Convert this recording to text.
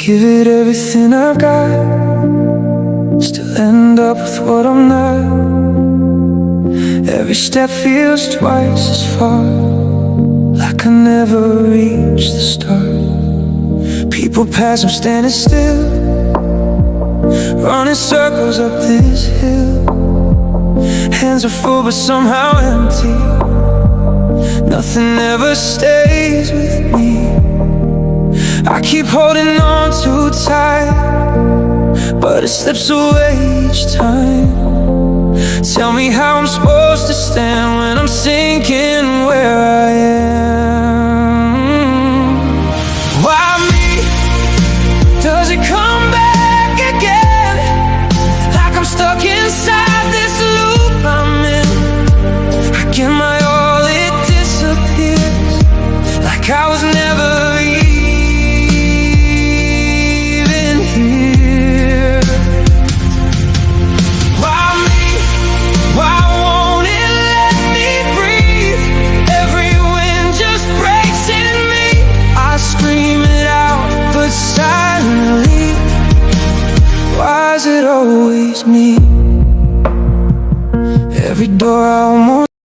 Give it everything I've got, still end up with what I'm not. Every step feels twice as far, like I never reached the start. People pass, I'm standing still, running circles up this hill. Hands are full but somehow empty. Nothing ever stays with me. I keep holding on too tight, but it slips away each time. Tell me how I'm supposed to stand when I'm sinking where I am. Why me? Does it come back again? Like I'm stuck inside this loop I'm in. I give my all, it disappears, like I was never silently. Why is it always me? Every door I almost